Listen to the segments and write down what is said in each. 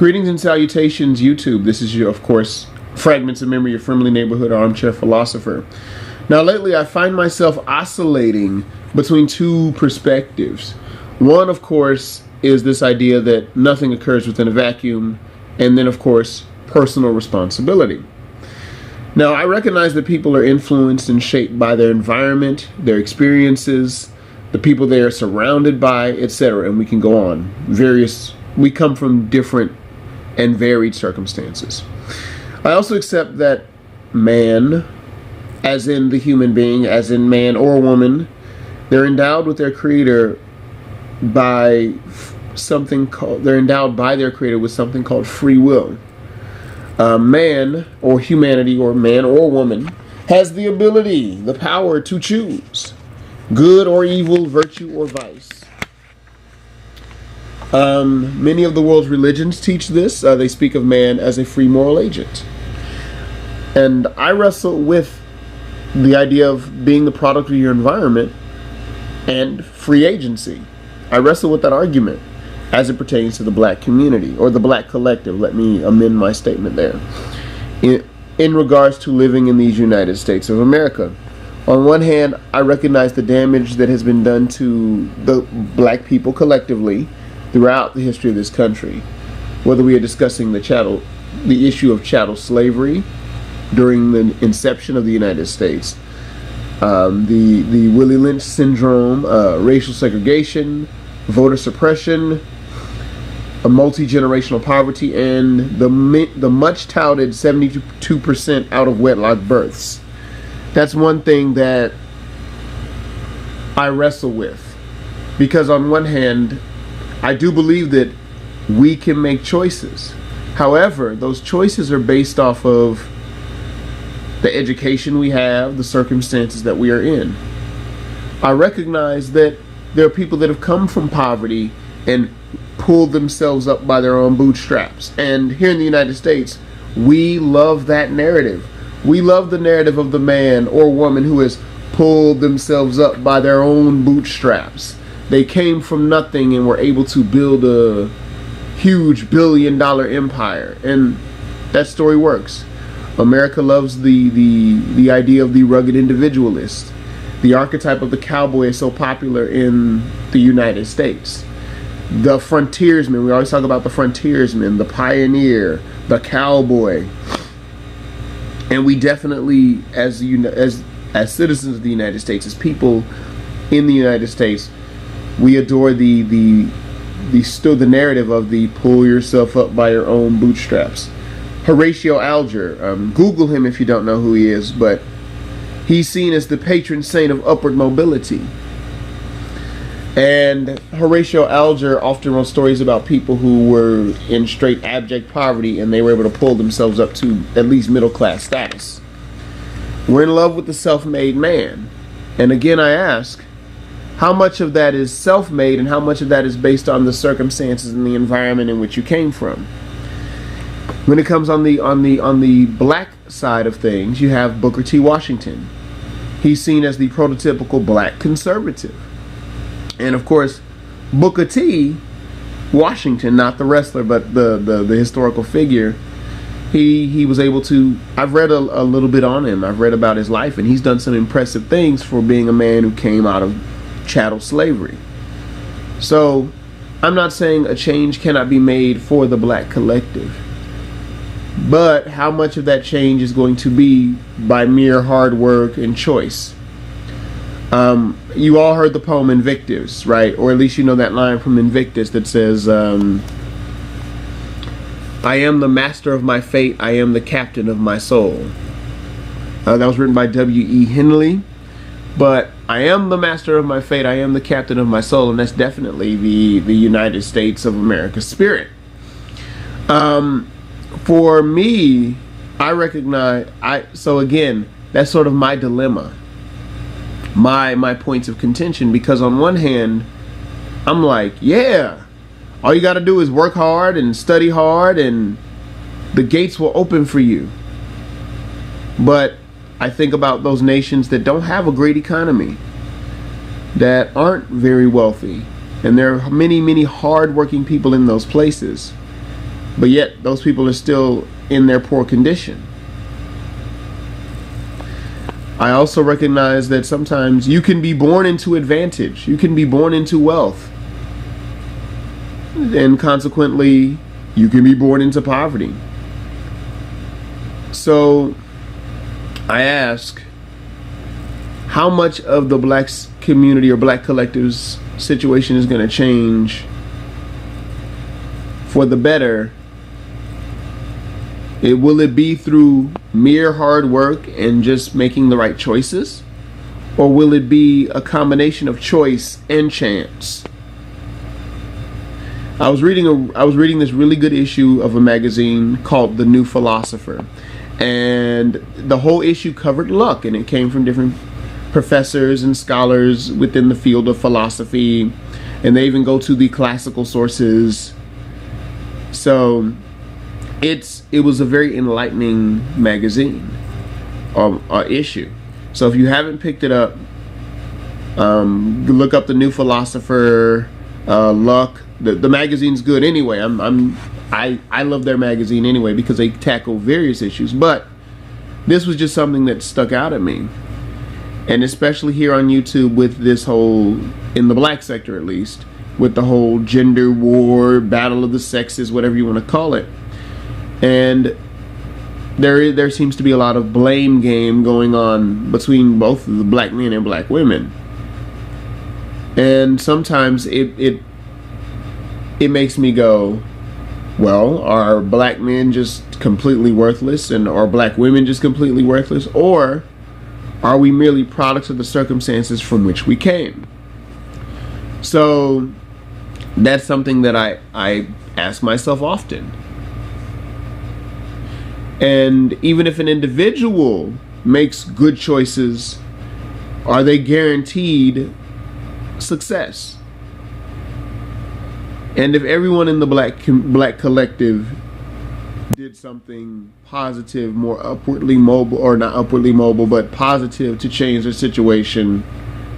Greetings and salutations, YouTube. This is your, of course, Fragments of Memory, your friendly neighborhood armchair philosopher. Now, lately, I find myself oscillating between two perspectives. One, of course, is this idea that nothing occurs within a vacuum, and then, of course, personal responsibility. Now, I recognize that people are influenced and shaped by their environment, their experiences, the people they are surrounded by, etc., and we can go on. We come from different and varied circumstances. I also accept that man, as in the human being, as in man or woman, they're endowed with their creator by they're endowed by their creator with something called free will. Man or humanity, or man or woman, has the ability, the power to choose good or evil, virtue or vice. Many of the world's religions teach this. They speak of man as a free moral agent. And I wrestle with the idea of being the product of your environment and free agency. I wrestle with that argument as it pertains to the black community, or the black collective. Let me amend my statement there. In regards to living in these United States of America. On one hand, I recognize the damage that has been done to the black people collectively throughout the history of this country, whether we are discussing the issue of chattel slavery during the inception of the United States, the Willie Lynch syndrome, racial segregation, voter suppression, a multi-generational poverty, and the much touted 72% out of wedlock births. That's one thing that I wrestle with, because on one hand, I do believe that we can make choices. However, those choices are based off of the education we have, the circumstances that we are in. I recognize that there are people that have come from poverty and pulled themselves up by their own bootstraps. And here in the United States, we love that narrative. We love the narrative of the man or woman who has pulled themselves up by their own bootstraps. They came from nothing and were able to build a huge billion-dollar empire, and that story works. America loves the idea of the rugged individualist. The archetype of the cowboy is so popular in the United States. The frontiersman, we always talk about the frontiersman, the pioneer, the cowboy. And we definitely, as citizens of the United States, as people in the United States, we adore the narrative of the pull yourself up by your own bootstraps. Horatio Alger, Google him if you don't know who he is, but he's seen as the patron saint of upward mobility. And Horatio Alger often wrote stories about people who were in straight abject poverty and they were able to pull themselves up to at least middle class status. We're in love with the self-made man. And again, I ask, how much of that is self-made and how much of that is based on the circumstances and the environment in which you came from? When it comes on the black side of things, you have Booker T. Washington. He's seen as the prototypical black conservative. And of course, Booker T. Washington, not the wrestler, but the historical figure, he was able to, I've read a little bit on him. I've read about his life, and he's done some impressive things for being a man who came out of chattel slavery. So I'm not saying a change cannot be made for the black collective, but how much of that change is going to be by mere hard work and choice? You all heard the poem Invictus, right? Or at least you know that line from Invictus that says, I am the master of my fate, I am the captain of my soul. That was written by W.E. Henley. But I am the master of my fate, I am the captain of my soul, and that's definitely the United States of America spirit. For me, I recognize, so again, that's sort of my dilemma, my points of contention, because on one hand, I'm like, yeah, all you got to do is work hard and study hard and the gates will open for you. But I think about those nations that don't have a great economy, that aren't very wealthy, and there are many, many hard-working people in those places. but yet those people are still in their poor condition. I also recognize that sometimes you can be born into advantage, you can be born into wealth, and consequently you can be born into poverty. So I ask, how much of the black community or black collective's situation is going to change for the better? Will it be through mere hard work and just making the right choices? Or will it be a combination of choice and chance? I was reading this really good issue of a magazine called The New Philosopher. And the whole issue covered luck, and it came from different professors and scholars within the field of philosophy, and they even go to the classical sources. So it was a very enlightening magazine or issue. So if you haven't picked it up, look up The New Philosopher. Luck. The magazine's good anyway. I love their magazine anyway because they tackle various issues. But this was just something that stuck out at me, and especially here on YouTube with this whole, in the black sector at least, with the whole gender war, battle of the sexes, whatever you want to call it. And there seems to be a lot of blame game going on between both the black men and black women. And sometimes it makes me go, well, are black men just completely worthless, and are black women just completely worthless, or are we merely products of the circumstances from which we came? So that's something that I ask myself often. And even if an individual makes good choices, are they guaranteed success? And if everyone in the black collective did something positive, more upwardly mobile, or not upwardly mobile, but positive, to change their situation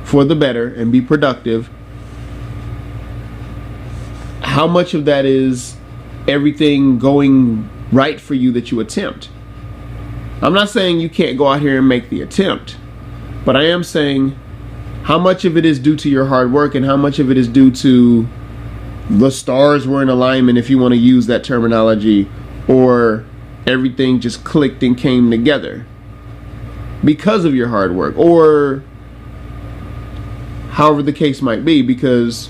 for the better and be productive, how much of that is everything going right for you that you attempt? I'm not saying you can't go out here and make the attempt, but I am saying how much of it is due to your hard work and how much of it is due to the stars were in alignment, if you want to use that terminology, or everything just clicked and came together because of your hard work, or however the case might be. Because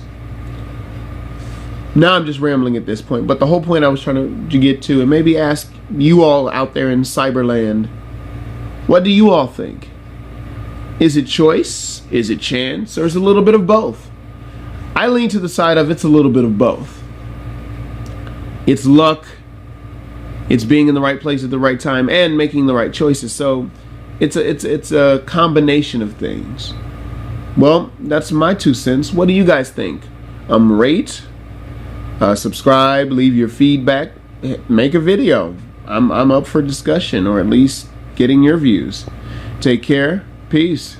now I'm just rambling at this point, but the whole point I was trying to get to, and maybe ask you all out there in cyberland, what do you all think? Is it choice? Is it chance? Or is it a little bit of both? I lean to the side of it's a little bit of both. It's luck, it's being in the right place at the right time, and making the right choices. So it's a combination of things. Well, that's my 2 cents. What do you guys think? Rate, subscribe, leave your feedback, make a video. I'm up for discussion, or at least getting your views. Take care. Peace.